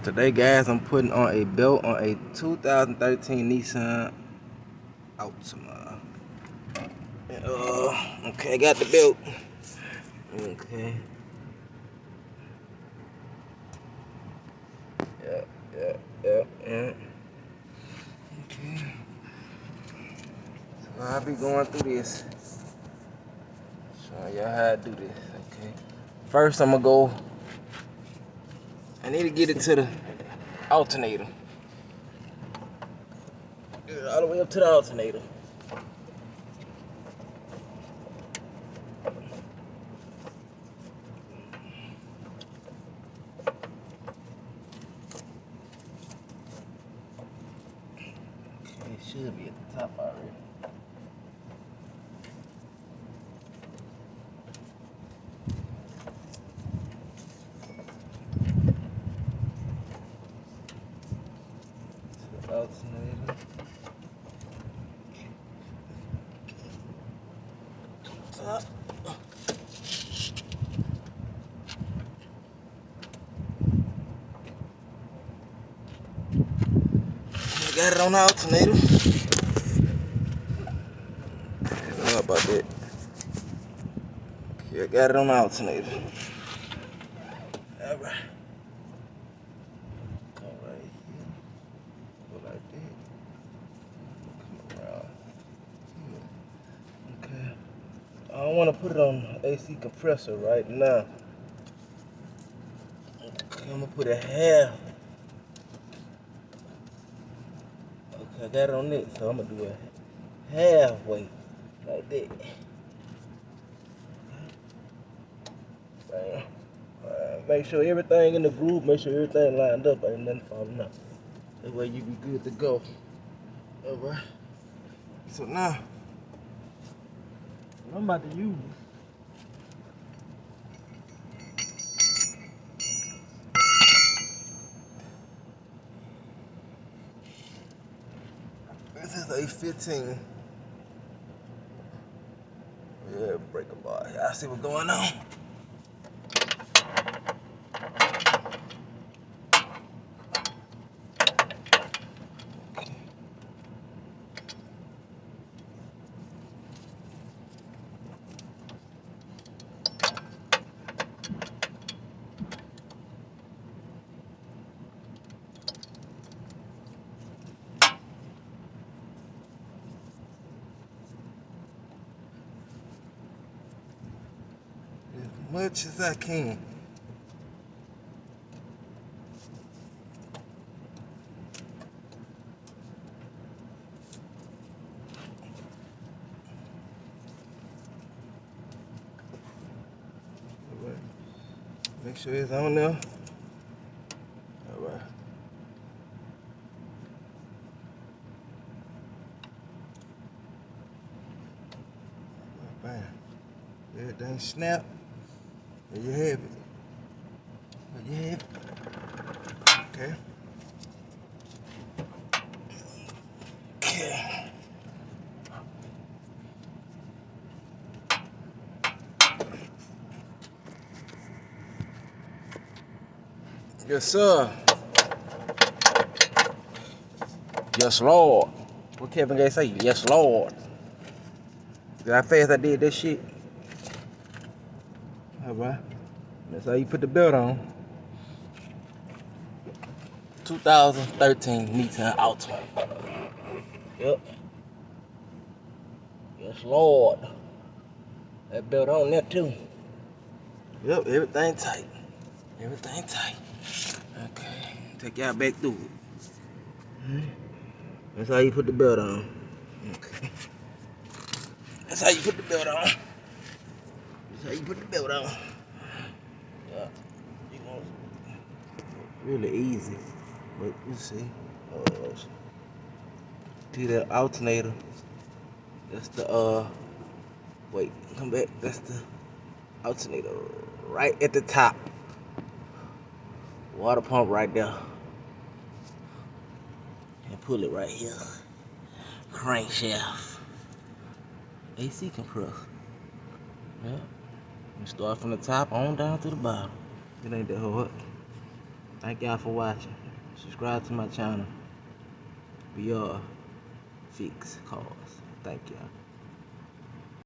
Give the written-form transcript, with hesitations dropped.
Today, guys, I'm putting on a belt on a 2013 Nissan Altima. Okay, I got the belt. Okay. Yeah. Okay. So I'll be going through this. Showing y'all how to do this. Okay. First, I'm gonna go. I need to get it to the alternator. Get it all the way up to the alternator. Okay, it should be at the top already. To the alternator. Top. Got it on the alternator. I don't know about that. Okay, I got it on the alternator. Alright. Come right here. Go like that. Come around here. Okay. I don't want to put it on AC compressor right now. Okay, I'm gonna put a half. Okay, I got it on it, so I'm gonna do a halfway like that. Bam. Make sure everything in the groove, make sure everything lined up, ain't nothing falling out. That way you be good to go. Alright. So now, what I'm about to use. This is a 15. Yeah, breaker bar. Y'all see what's going on? As much as I can. Alright. Make sure it's on there. Alright. Bam. Everything snap. There you have it. There you have it. Okay. Okay. Yes, sir. Yes, Lord. What Kevin Gates say? Yes, Lord. See how fast I did that shit? Alright. That's how you put the belt on. 2013 Nissan Altima. Yep. Yes, Lord. That belt on there too. Yep, everything tight. Everything tight. Okay. Take y'all back through it. That's how you put the belt on. Okay. That's how you put the belt on. That's how you put the belt on. Yeah. You know, really easy. But you see. See the alternator. That's the wait, come back. That's the alternator right at the top. Water pump right there. And pull it right here. Crankshaft. AC compressor. Yeah. You start from the top on down to the bottom. It ain't that hard. Thank y'all for watching. Subscribe to my channel. We are Fix Cars. Thank y'all.